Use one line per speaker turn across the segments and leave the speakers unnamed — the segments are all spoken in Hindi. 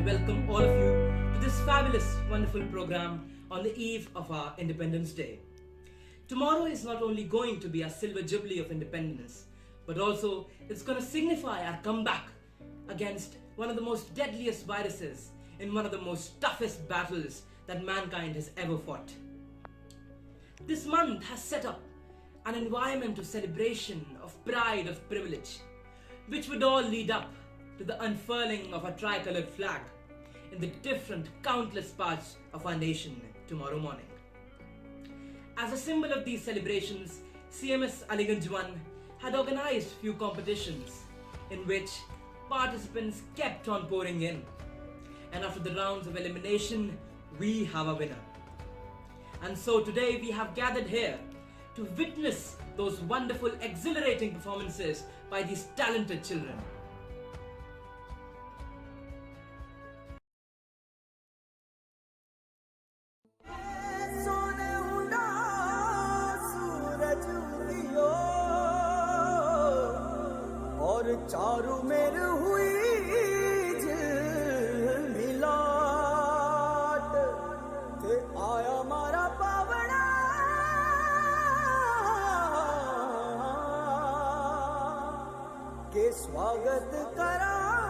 welcome all of you to this fabulous, wonderful program on the eve of our Independence Day. Tomorrow is not only going to be our silver jubilee of independence, but also it's going to signify our comeback against one of the most deadliest viruses in one of the most toughest battles that mankind has ever fought. This month has set up an environment of celebration, of pride, of privilege, which would all lead up to the unfurling of a tricolored flag in the different countless parts of our nation tomorrow morning. As a symbol of these celebrations, CMS Aliganj 1 had organized few competitions in which participants kept on pouring in. And after the rounds of elimination, we have a winner. And so today we have gathered here to witness those wonderful, exhilarating performances by these talented children.
Charu मेर हुई मिलाट ते आया मारा पावड़ा के स्वागत करावे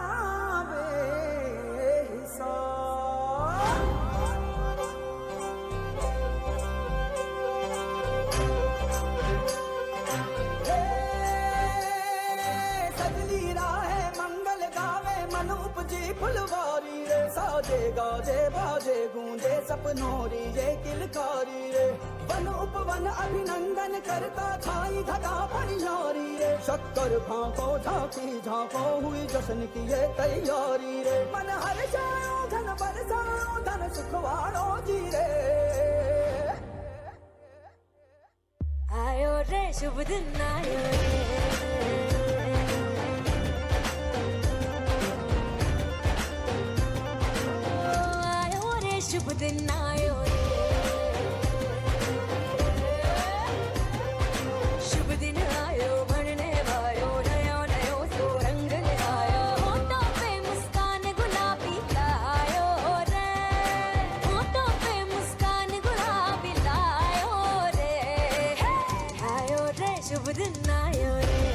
फुलवारी रे साजे गाजे बाजे गूंजे सपनोरी रे किलकारी रे वन उपवन अभिनंदन करता छाई धगा परियारी रे शक्कर भांको झांकी झांको हुई जश्न की ये तैयारी रे मन हर जाओ धन बरसाओ धन सुखवाड़ो जी रे
आयो रे शुभ दिन आयो रे शुभ दिन आयो रे शुभ दिन आयो भरने वायो नयो नयो सो रंग ले आयो होठों पे मुस्कान गुलाबी लायो रे होठों पे मुस्कान गुलाबी लायो रे आयो रे शुभ दिन आयो रे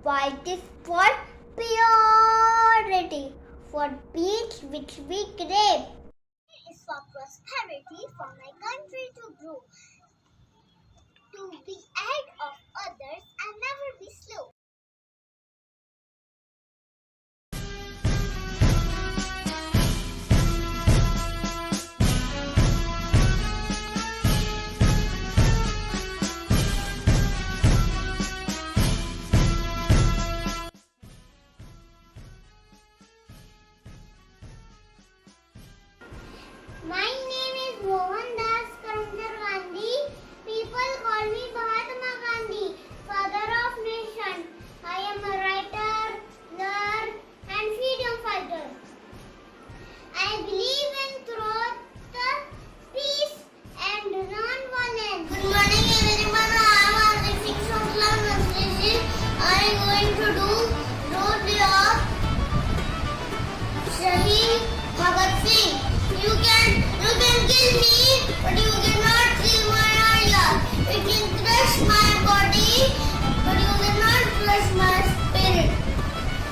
White is for purity, for peace which we crave. It is for prosperity, for my country to grow, to be ahead of others and never be slow. My name is Mohandas Karamchand Gandhi. People call me Mahatma Gandhi, father of nation. I am a writer, learner, and freedom fighter. I believe in truth, peace, and non-violence. Good morning, everyone. I am Arifik from class nursery. I am going to do road of Shaheed Bhagat Singh. You can kill me, but you cannot kill my idea. You can crush my body, but you cannot crush my spirit.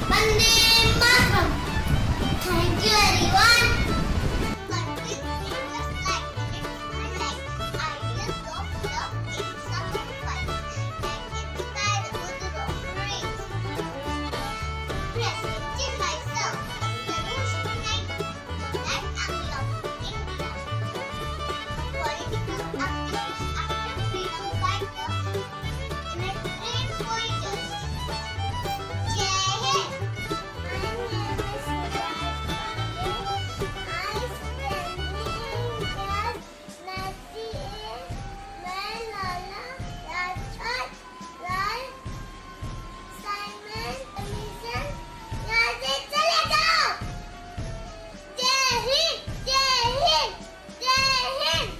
Vande Mataram. Thank you, everyone. Country is just like it's my life. Ideas of love in sacrifice, and inspire the good of grace. Presenting myself, solution night. That I love India. Political activist, active freedom fighter, and a trained poetess. Jai Hind. My name is Sujat I spend years Messi मैं लाला राजपथ लाल साइमन कमीशन यहाँ से चले जाओ जय हिंद जय हिंद जय Hind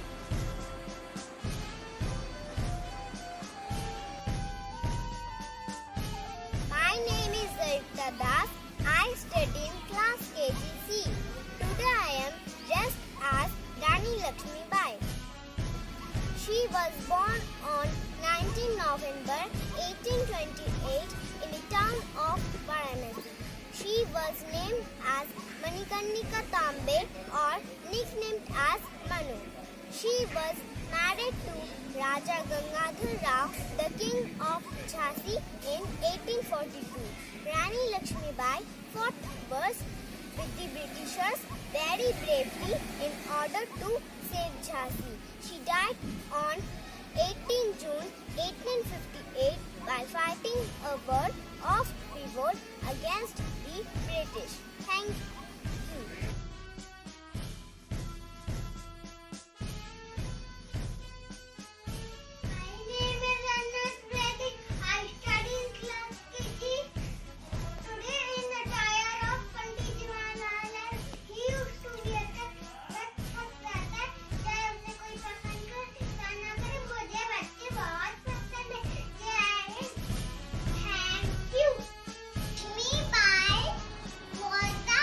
My name is Zarita Das. I study in class KGC. Today I am dressed as Rani Lakshmi Bai. She was born on 19 November 1828 in the town of Varanasi. She was named as Manikarnika Tambe or nicknamed as Manu. She was married to Raja Gangadhar Rao, the king of Jhansi in 1842. Rani Lakshmi Bai fought wars with the Britishers very bravely in order to save Jhansi. She died on 18 June 1858 while fighting a war of revolt against the British. Thank you. My name is Anas Vedic. I study in class KG. Today in the tire of Pandit Jawaharlal, he used to be a बहुत कहता है चाहे उसे कोई पसंद करे या ना करे मुझे बच्चे बहुत पसंद है जय हिंद थैंक यू मी बाय was the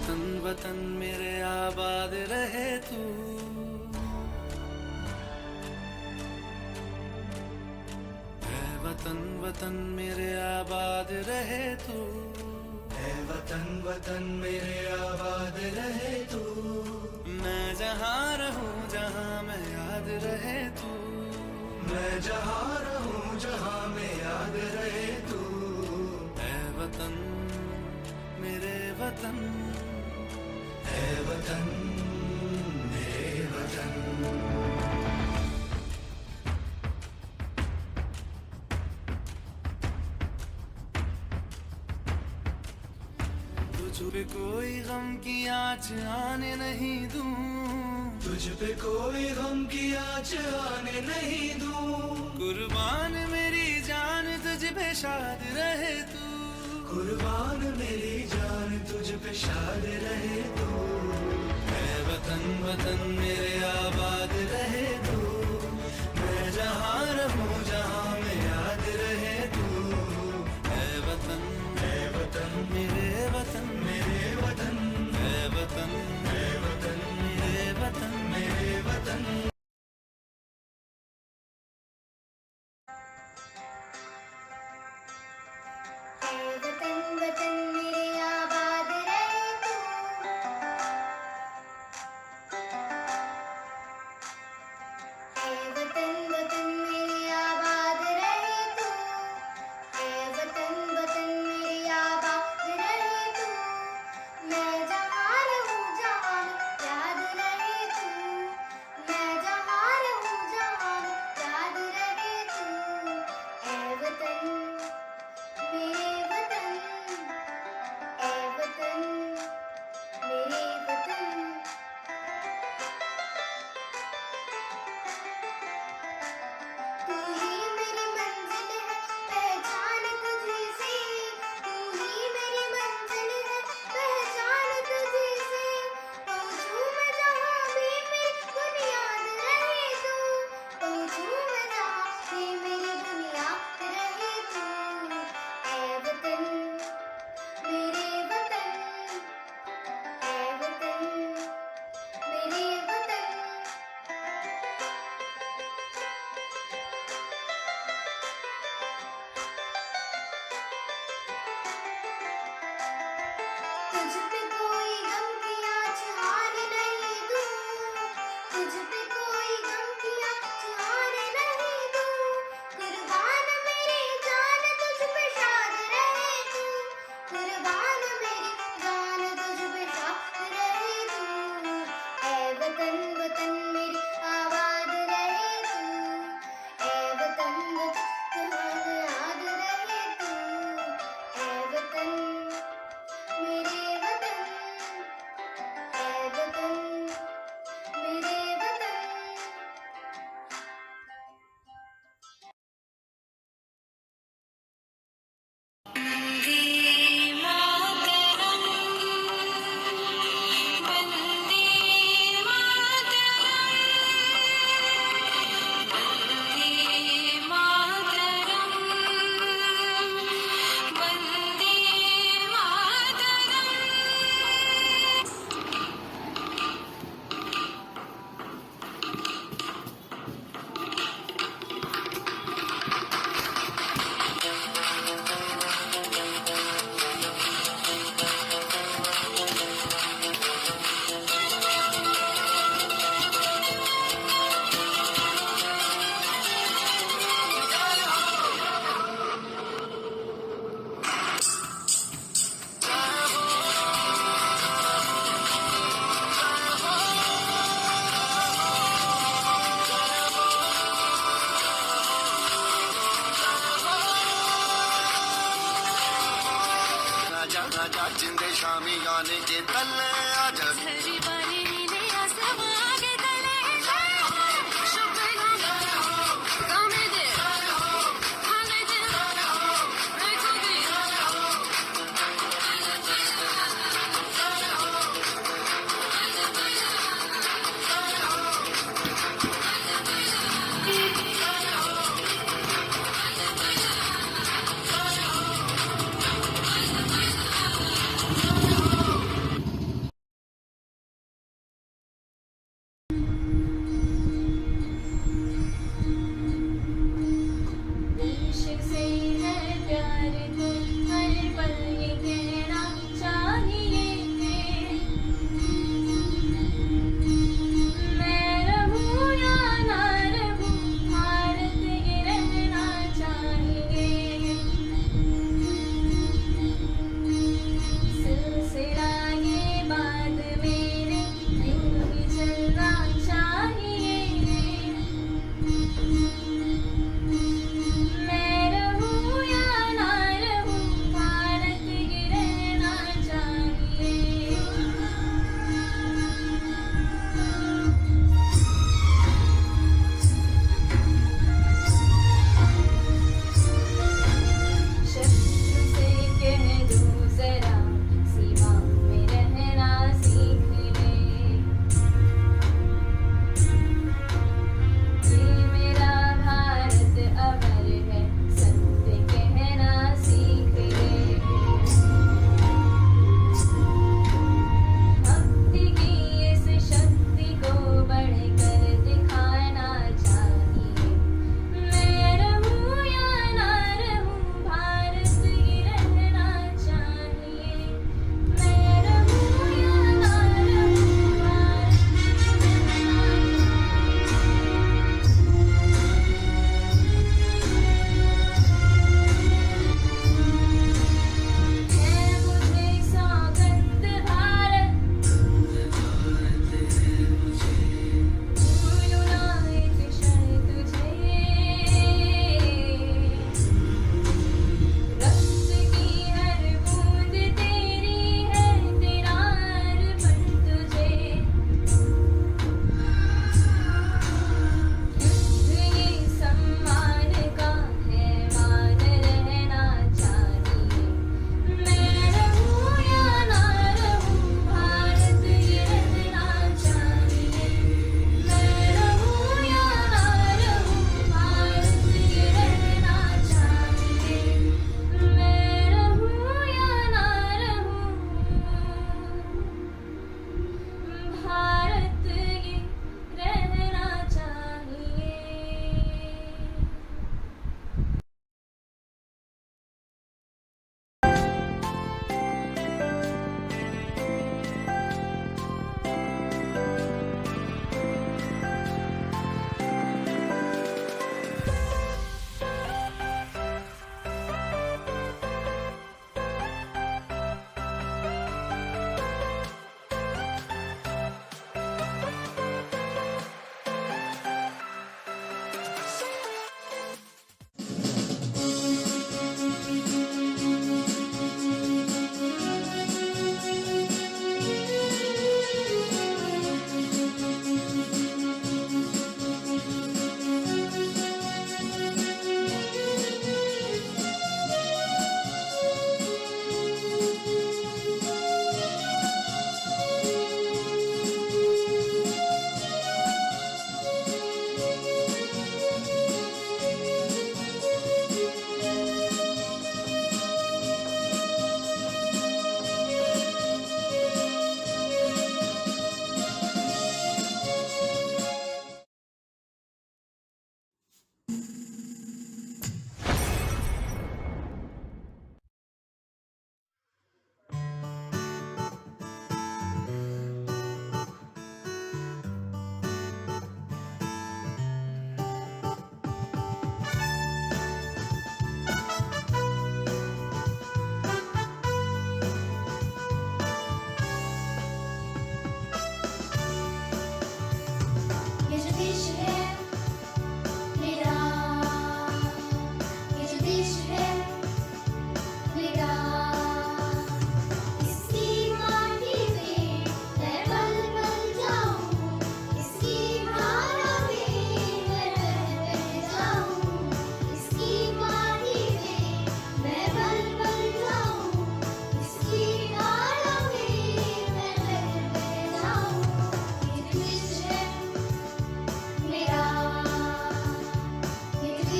वतन वतन मेरे आबाद रहे तू, है वतन वतन मेरे आबाद रहे तू, है वतन वतन मेरे आबाद रहे तू। मैं जहाँ रहूं जहाँ मैं याद रहे तू, मैं जहाँ रहूं जहाँ मैं याद रहे तू। है वतन मेरे वतन, है वतन मेरे वतन। तुझ पे कोई गम की आँच आने नहीं दूं, तुझ पे कोई गम की आँच आने नहीं दूं। कुर्बान मेरी जान तुझ पे शाद रहे तू, कुर्बान मेरी जान तुझ पे शाद रहे तू। है वतन वतन मेरे आबाद रहे तू, मैं जहाँ रहूं जहाँ मैं याद रहे तू। है वतन मेरे वतन, मेरे वतन है वतन, है वतन मेरे वतन, मेरे वतन।
है वतन वतन मेरे आबाद रहे तू, है वतन वतन मेरे आबाद रहे तू, है वतन वतन मेरे आबाद रहे तू। मैं जहाँ रहूं जहाँ याद रहे तू, मैं जहाँ रहूं जहाँ याद रहे तू। है वतन मेरे वतन, है वतन मेरे वतन। तू ही मेरी मंजिल है पहचान तुझी से, तू ही मेरी मंजिल है पहचान तुझी से। पहुंचूं मैं जहाँ भी मेरी बुनियाद रहे तू, पहुंचूं मैं जहाँ भी मेरी बुनियाद रहे तू। है वतन मेरे वतन, है वतन मेरे वतन। तुझ पे कोई गम की आँच आने नहीं दूं, तुझ पे कोई गम की आँच आने नहीं दूं। कुर्बान मेरी जान तुझ पे शाद रहे तू, कुर्बान मेरी जान तुझ पे शाद रहे तू। है वतन वतन मेरी आबाद रहे तू, है वतन वतन याद रहे तू। है वतन मेरे वतन, है वतन मेरे वतन।
वंदे मातरम, वंदे मातरम, वंदे मातरम, वंदे
आजा जिंदे शामी गाने के तले आजा
हरी बारी नीले आसमां के तले शुभ गाने दे हाले दे मैं खुदी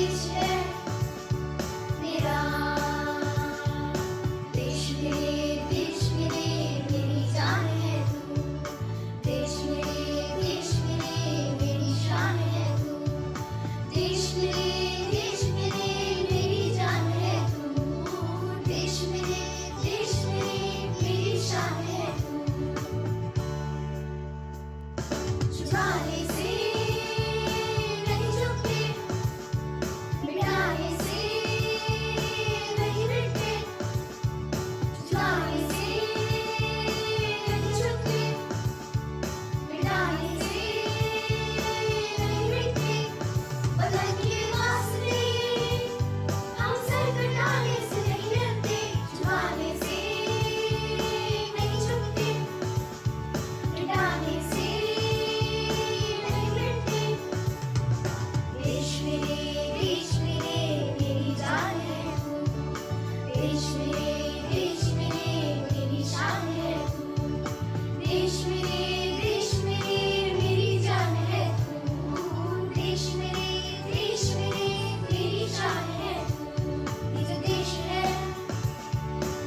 देश है मेरा, देश मेरे मेरी जान है तू, देश मेरे मेरी शान है तू, देश मेरे मेरी जान है तू, देश मेरे मेरी शान है तू। छुपाने से नहीं छुपते, मिटाने से नहीं मिटते, छुपाने से नहीं छुपते, मिटाने से नहीं मिटते, बदन के वास्ते हम सर कटाने से नहीं डरते, छुपाने से नहीं छुपते, मिटाने से नहीं मिटते। देश मेरे मेरी जान है तू, देश मेरे मेरी शान है तू, देश मेरे मेरी जान है तू, देश मेरे मेरी शान है तू। ये जो देश है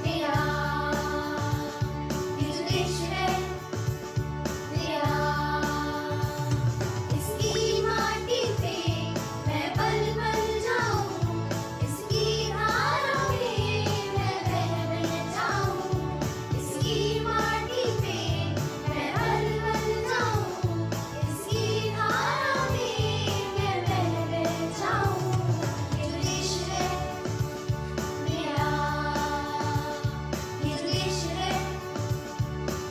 मेरा, ये जो देश है मेरा, इसकी माटी पे मैं पल पल जाऊं, इसकी धारों में मैं बह जाऊं, इसकी माटी पे मैं पल पल जाऊं, इसकी धारों में मैं बह जाऊं। ये जो देश है मेरा, ये जो देश है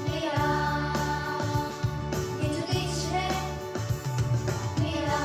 मेरा, ये जो देश है मेरा।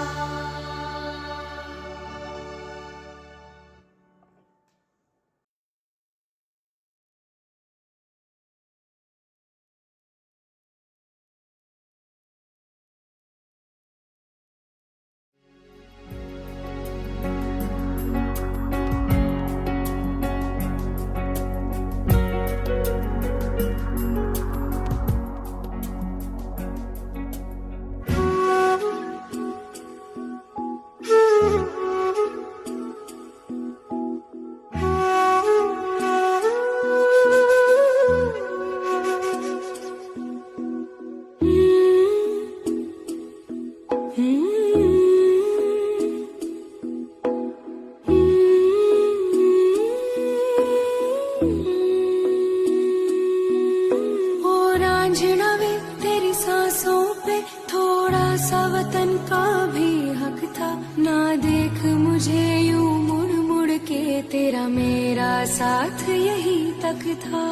ओ रांझना वे तेरी सांसों पे थोड़ा सा वतन का भी हक था, ना देख मुझे यूं मुड़ मुड़ के, तेरा मेरा साथ यही तक था।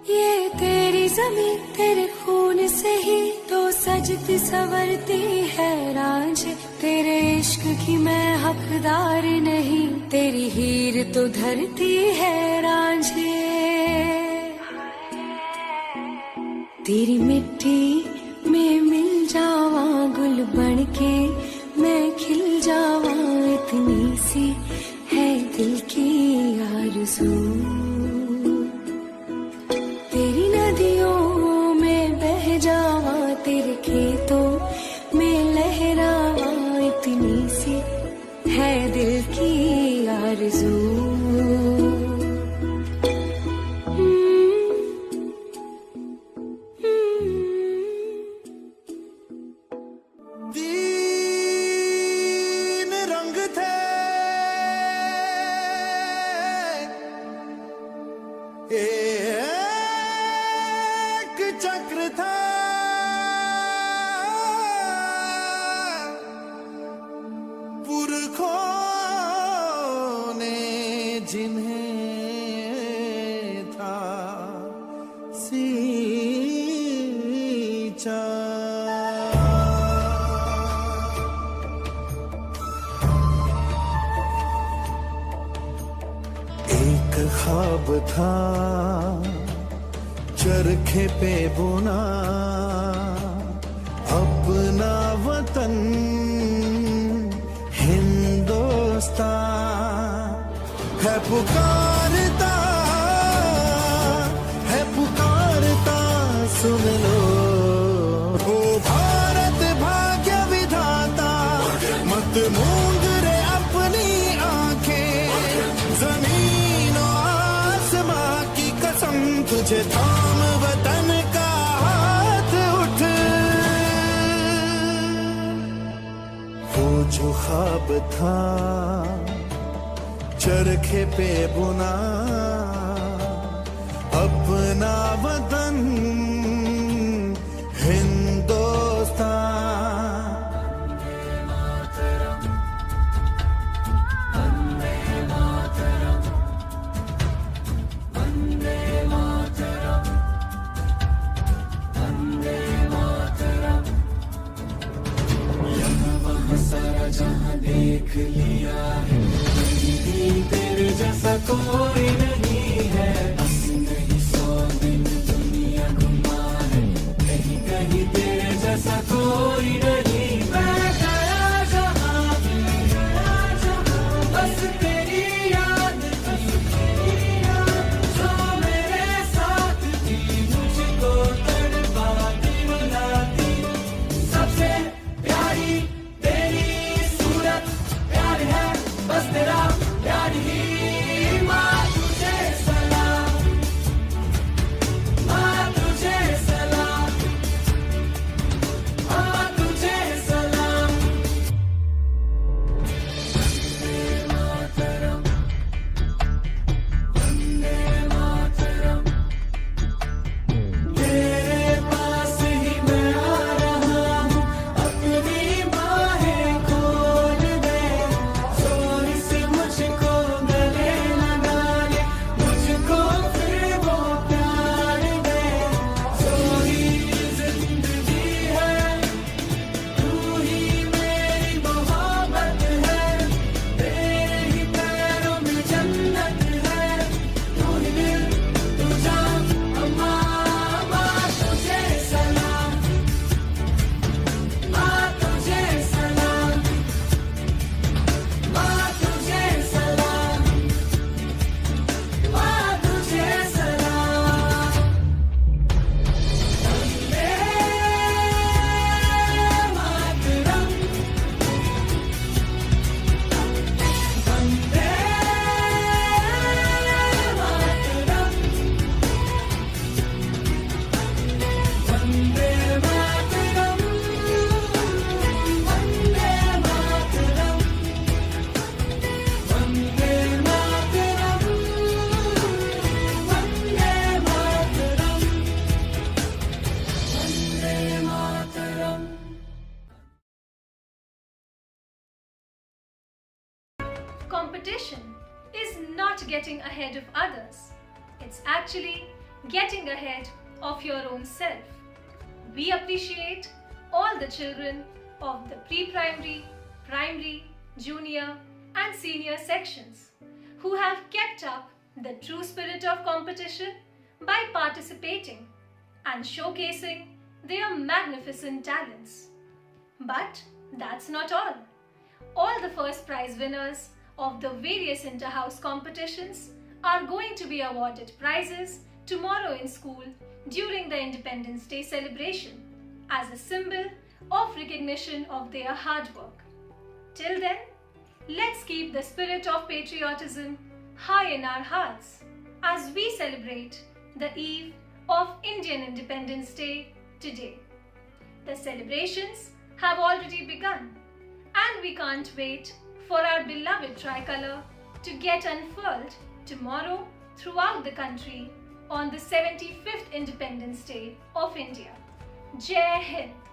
ये तेरी जमीन तेरे खून से ही तो सजती संवरती है रांझ, तेरे इश्क की मैं हकदार नहीं, तेरी हीर तो धरती है रांझे। तेरी मिट्टी में मिल जावा गुल बन के, मैं खिल जावा, इतनी सी है दिल की आरज़ू। तेरी नदियों में बह जावा, तेरे खेतों में लहरावा, इतनी सी है दिल की आरज़ू।
तीन रंग थे एक चक्र था, पुरखों ने जिन्हें था सींचा। एक ख्वाब था चरखे पे बुना, अपना वतन हिंदुस्तान है पुकारता, है पुकारता, सुन लो ओ भारत भाग्य विधाता, खुद मूंद रे अपनी आंखें, जमीन और आसमां की कसम, तुझे थाम वतन का हाथ उठ। वो जो ख्वाब था चरखे पे बुना, अपना वतन हिंदुस्तान। सारा जहां देख लिया है, कहीं तेरे जैसा कोई नहीं है। बस नहीं 100 दिन दुनिया घुमा है, कहीं कहीं तेरे जैसा कोई नहीं। मैं गया जहां बस तेरी याद थी, जो मेरे साथ थी, मुझको तड़पाती रुलाती। सबसे प्यारी बस तेरा प्यार ही। माँ तुझे सलाम, माँ तुझे सलाम, माँ तुझे सलाम। वंदे मातरम, वंदे मातरम। तेरे पास ही मैं आ रहा हूँ, अपनी बाहें खोल दे। मुझको गले लगा ले, मुझको फिर वो प्यार दे। जो ही जिंदगी है, तू ही मेरी मोहब्बत है। तेरे ही पैरों में जन्नत है, तू ही दिल तू जान। अम्मा माँ तुझे सलाम, माँ तुझे सलाम, माँ तुझे सलाम, माँ तुझे सलाम। Vande Mataram, Vande Mataram, Vande Mataram, Vande Mataram, Vande Mataram, Vande Mataram, Vande Mataram.
Competition is not getting ahead of others. It's actually getting ahead of your own self. We appreciate all the children of the pre-primary, primary, junior and senior sections who have kept up the true spirit of competition by participating and showcasing their magnificent talents. But that's not all. All the first prize winners of the various inter-house competitions are going to be awarded prizes tomorrow in school during the Independence Day celebration as a symbol of recognition of their hard work. Till then, let's keep the spirit of patriotism high in our hearts as we celebrate the eve of Indian Independence Day today. The celebrations have already begun, and we can't wait for our beloved tricolor to get unfurled tomorrow throughout the country on the 75th Independence Day of India. Jai Hind!